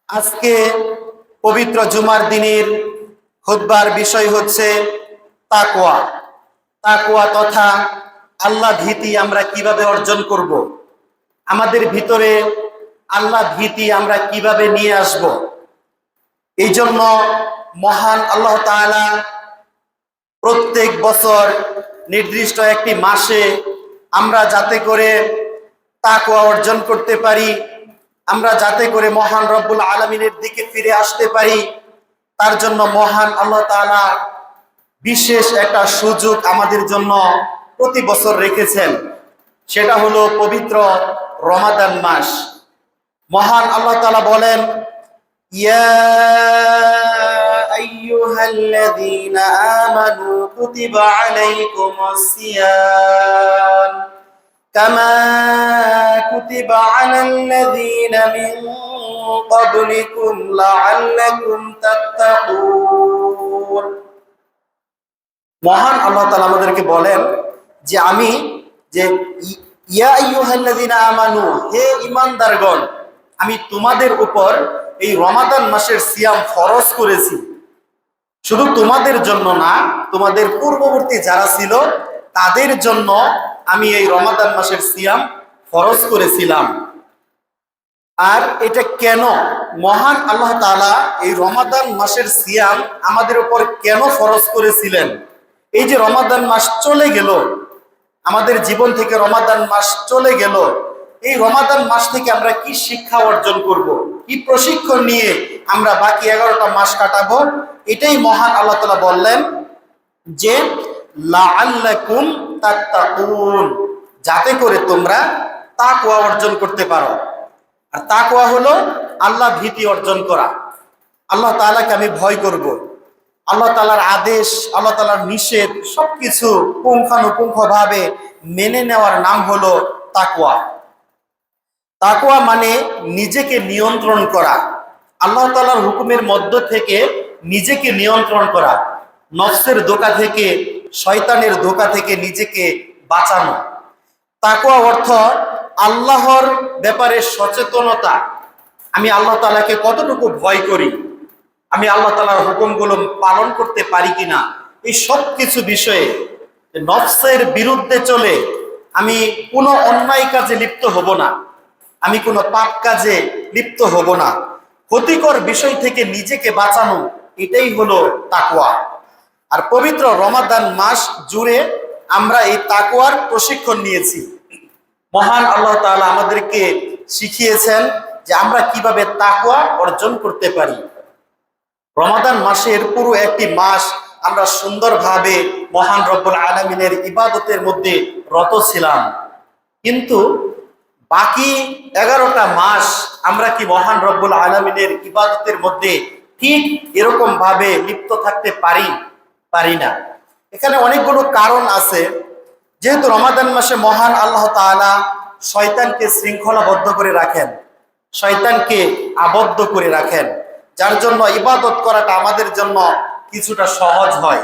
আজকে পবিত্র জুমার দিনের খুতবার বিষয় হচ্ছে তাকওয়া। তাকওয়া তথা আল্লাহ ভীতি আমরা কিভাবে অর্জন করব, আমাদের ভিতরে আল্লাহ ভীতি আমরা কিভাবে নিয়ে আসব। এই জন্য মহান আল্লাহ তাআলা প্রত্যেক বছর নির্দিষ্ট একটি মাসে আমরা যাতে করে তাকওয়া অর্জন করতে পারি, আমরা যাতে করে মহান রব্বুল আলামিনের দিকে ফিরে আসতে পারি, তার জন্য মহান আল্লাহ তাআলা বিশেষ একটা সুযোগ আমাদের জন্য প্রতি বছর রেখেছেন। সেটা হলো পবিত্র রমাদান মাস। মহান আল্লাহ তাআলা বলেন, ইয়া আইয়ুহাল্লাযীনা আমানু কুতিবা আলাইকুমুস সিয়াম কামা কুতিবা আলাল্লাযীনা মিন ক্বাবলিকুম লাআল্লাকুম তাত্তাকুন। মহান আল্লাহ তাআলা আমাদেরকে বলেন যে ইয়া আইয়ুহাল্লাযীনা আমানু, হে ঈমানদারগণ, আমি তোমাদের উপর এই রমাদান মাসের সিয়াম ফরজ করেছি। শুধু তোমাদের জন্য না, তোমাদের পূর্ববর্তী যারা ছিল তাদের জন্য আমি এই রমাদান মাসের সিয়াম ফরজ করেছিলাম। আর এটা কেন মহান আল্লাহ তাআলা এই রমাদান মাসের সিয়াম আমাদের উপর কেন ফরজ করেছিলেন? এই যে রমাদান মাস চলে গেল, আমাদের জীবন থেকে রমাদান মাস চলে গেল, এই রমাদান মাস থেকে আমরা কি শিক্ষা অর্জন করব, কি প্রশিক্ষণ নিয়ে আমরা বাকি 11টা মাস কাটাবো, এটাই মহান আল্লাহ তাআলা বললেন যে লাআল্লাকুম তাত্তাকুন, যাতে করে তোমরা তাকওয়া অর্জন করতে পারো। আর তাকওয়া হলো আল্লাহ ভীতি অর্জন করা। আল্লাহ তাআলাকে আমি ভয় করব, আল্লাহ তাআলার আদেশ, আল্লাহ তাআলার নিষেধ সবকিছু পুঙ্খানুপুঙ্খভাবে মেনে নেওয়ার নাম হলো তাকওয়া। তাকওয়া মানে নিজেকে নিয়ন্ত্রণ করা, আল্লাহ তাআলার হুকুমের মধ্য থেকে নিজেকে নিয়ন্ত্রণ করা, নফসের ধোঁকা থেকে, শয়তানের ধোঁকা থেকে নিজেকে বাঁচানো। তাকওয়া অর্থ আল্লাহর ব্যাপারে সচেতনতা। আমি আল্লাহ তাআলাকে কতটুকু ভয় করি, আমি আল্লাহ তাআলার হুকুমগুলো পালন করতে পারি কিনা, এই সব কিছু বিষয়ে নফসের বিরুদ্ধে চলে আমি কোনো অন্যায় কাজে লিপ্ত হব না, আমি কোনো পাপ কাজে লিপ্ত হব না, ক্ষতিকর বিষয় থেকে নিজেকে বাঁচানো, এটাই হলো তাকওয়া। আর পবিত্র রমাদান মাস জুড়ে আমরা এই তাকওয়ার প্রশিক্ষণ নিয়েছি। মহান আল্লাহ তাআলা আমাদেরকে শিখিয়েছেন যে আমরা কিভাবে তাকওয়া অর্জন করতে পারি। রমাদান মাসের পুরো একটি মাস আমরা সুন্দরভাবে মহান রব্বুল আলামিনের ইবাদতের মধ্যে রত ছিলাম, কিন্তু বাকি 11টা মাস আমরা কি মহান রব্বুল আলামিনের ইবাদতের মধ্যে ঠিক এরকম ভাবে লিপ্ত থাকতে পারি না? এখানে অনেকগুলো কারণ আছে। যেহেতু রমাদান মাসে মহান আল্লাহ তাআলা শয়তানকে শৃঙ্খলাবদ্ধ করে রাখেন, শয়তানকে আবদ্ধ করে রাখেন, যার জন্য ইবাদত করাটা আমাদের জন্য কিছুটা সহজ হয়।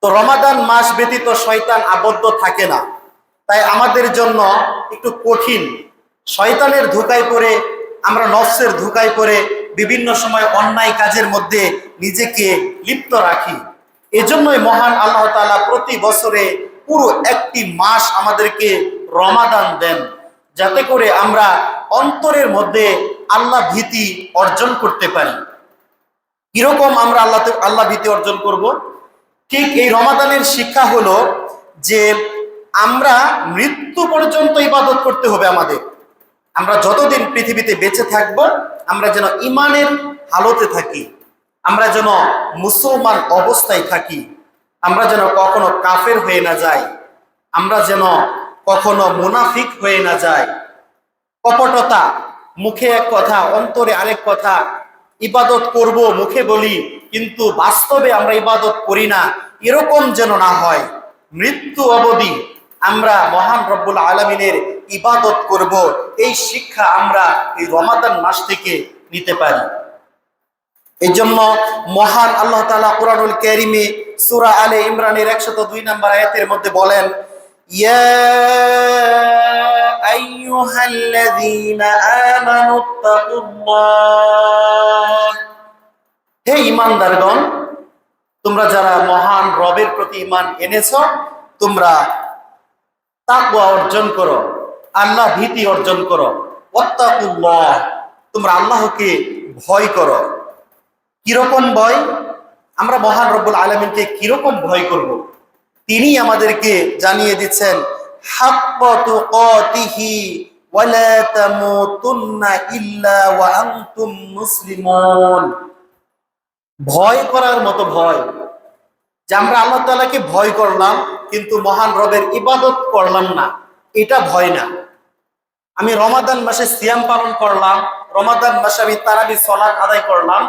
তো রমাদান মাস ব্যতীত শয়তান আবদ্ধ থাকে না, তাই আমাদের জন্য একটু কঠিন। শয়তানের ধোঁকায় পড়ে, আমরা নফসের ধোঁকায় পড়ে বিভিন্ন সময় অন্যায় কাজের মধ্যে নিজেকে লিপ্ত রাখি। এজন্যই মহান আল্লাহ তাআলা প্রতি বছরে পুরো একটি মাস আমাদেরকে রমাদান দেন, যাতে করে আমরা অন্তরের মধ্যে আল্লাহ ভীতি অর্জন করতে পারি। কিরকম আমরা আল্লাহ ভীতি অর্জন করব? ঠিক এই রমাদানের শিক্ষা হলো যে আমরা মৃত্যু পর্যন্ত ইবাদত করতে হবে আমাদের। আমরা যতদিন পৃথিবীতে বেঁচে থাকব, আমরা যেন ঈমানের হালতে থাকি, আমরা যেন মুসলমান অবস্থায় থাকি, আমরা যেন কখনো কাফের হয়ে না যাই, আমরা যেন কখনো মুনাফিক হয়ে না যাই। কপটতা, মুখে এক কথা অন্তরে আরেক কথা, ইবাদত করব মুখে বলি কিন্তু বাস্তবে আমরা ইবাদত করি না, এরকম যেন না হয়। মৃত্যু অবধি আমরা মহান রব্বুল আলামিনের ইবাদত করব, এই শিক্ষা আমরা এই রমাদান মাস থেকে নিতে পারি। এই জন্য মহান আল্লাহ তাআলা কুরআনুল কারীমে সূরা আলে ইমরানের 102 নম্বর আয়াতের মধ্যে বলেন, ইয়া আইয়ুহাল্লাযীনা আমানুত্তাকুল্লাহ, হে ঈমানদারগণ, তোমরা যারা মহান রবের প্রতি ঈমান এনেছো, তোমরা তাকওয়া অর্জন করো, আল্লাহ ভীতি অর্জন করো। ওয়াত্তাকুল্লাহ, তোমরা আল্লাহকে ভয় করো। কিরকম ভয়? আমরা মহান রব্বুল আলামিনকে কিরকম ভয় করব? তিনি আমাদেরকে জানিয়ে দিচ্ছেন, হাক্কা তুকাতিহি ওয়া লা তামুতুন্না ইল্লা ওয়া আনতুম মুসলিমুন। ভয় করার মতো ভয়, যে আমরা আল্লাহ তাআলাকে ভয় করলাম কিন্তু মহান রবের ইবাদত করলাম না, এটা ভয় না। আমি রমাদান মাসে সিয়াম পালন করলাম, রমাদান মাসে আমি তারাবি সালাত আদায় করলাম,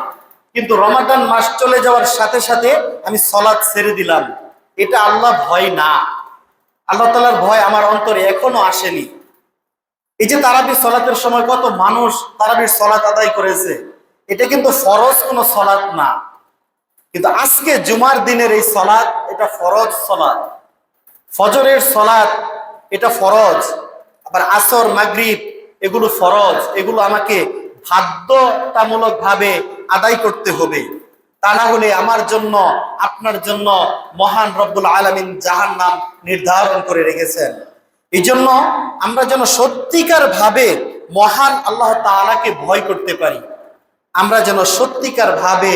কিন্তু রমাদান মাস চলে যাওয়ার সাথে সাথে আমি সালাত ছেড়ে দিলাম, এটা আল্লাহ ভয় না। আল্লাহ তাআলার ভয় আমার অন্তরে এখনো আসেনি। এই যে তারাবি সালাতের সময় কত মানুষ তারাবির সালাত আদায় করেছে, এটা কিন্তু ফরজ কোনো সালাত না, কিন্তু আজকে জুমার দিনের এই সালাত এটা ফরজ সালাত। ফজরের সালাত এটা ফরজ, আবার আসর মাগরিব এগুলো ফরজ, এগুলো আমাকে বাধ্যতামূলক ভাবে আদায় করতে হবে। তা না হলে আমার জন্য, আপনার জন্য মহান রব্বুল আলামিন জাহান্নাম নির্ধারণ করে রেখেছেন। এই জন্য আমরা যেন সত্যিকার ভাবে মহান আল্লাহ তাআলাকে ভয় করতে পারি, আমরা যেন সত্যিকার ভাবে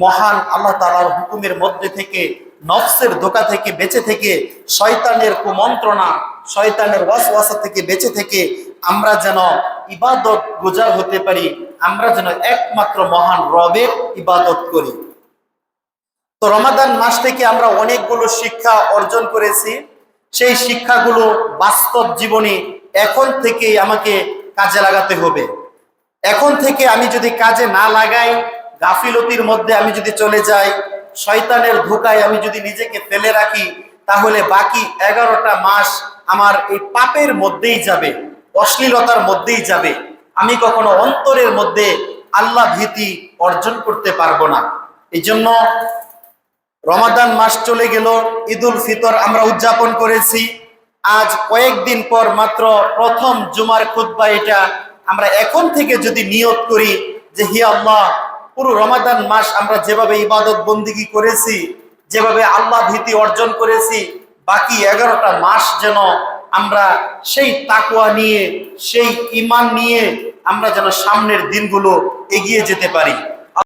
মহান আল্লাহ তাআলার হুকুমের মধ্যে থেকে, নফসের ধোঁকা থেকে বেঁচে থেকে, শয়তানের কুমন্ত্রণা, শয়তানের ওয়াসওয়াসা থেকে বেঁচে থেকে আমরা যেন ইবাদত গুজার হতে পারি, আমরা যেন একমাত্র মহান রবের ইবাদত করি। তো রমাদান মাস থেকে আমরা অনেকগুলো শিক্ষা অর্জন করেছি। সেই শিক্ষাগুলো বাস্তব জীবনে এখন থেকেই আমাকে কাজে লাগাতে হবে। এখন থেকে আমি যদি কাজে না লাগাই, গাফিলতির মধ্যে আমি যদি চলে যাই, শয়তানের ধোঁকায় আমি যদি নিজেকে ফেলে রাখি, তাহলে বাকি 11টা মাস আমার এই পাপের মধ্যেই যাবে, অশ্লীলতার মধ্যেই যাবে। আমি কখনো অন্তরের মধ্যে আল্লাহ ভীতি অর্জন করতে পারবো না। এই জন্য রমাদান মাস চলে গেল, ঈদুল ফিতর আমরা উদযাপন করেছি। আজ কয়েকদিন পর মাত্র প্রথম জুমার খুতবা, এটা আমরা এখন থেকে যদি নিয়ত করি যে হে আল্লাহ, পুরো রমাদান মাস আমরা যেভাবে ইবাদত বন্দিগি করেছি, যেভাবে আল্লাহ ভীতি অর্জন করেছি, বাকি 11টা মাস যেন আমরা সেই তাকওয়া নিয়ে, সেই ঈমান নিয়ে আমরা যেন সামনের দিনগুলো এগিয়ে যেতে পারি।